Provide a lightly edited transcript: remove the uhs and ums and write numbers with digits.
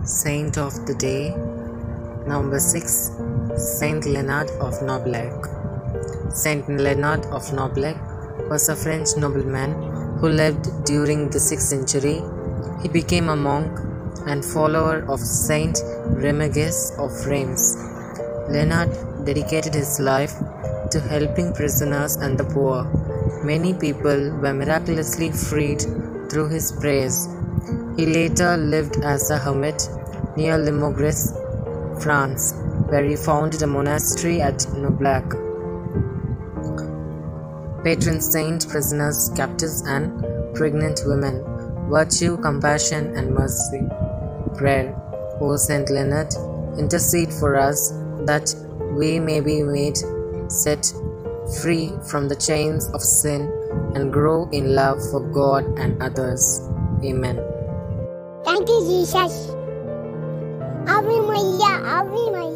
Saint of the Day, November 6, Saint Leonard of Noblac. Saint Leonard of Noblac was a French nobleman who lived during the 6th century. He became a monk and follower of Saint Remigius of Reims. Leonard dedicated his life to helping prisoners and the poor. Many people were miraculously freed through his prayers. He later lived as a hermit near Limoges, France, where he founded a monastery at Noblac. Patron saint, prisoners, captives, and pregnant women. Virtue, compassion, and mercy. Prayer. O Saint Leonard, intercede for us that we may be made set free from the chains of sin and grow in love for God and others. Amen. Thank you, Jesus. Ave Maria, Ave Maria.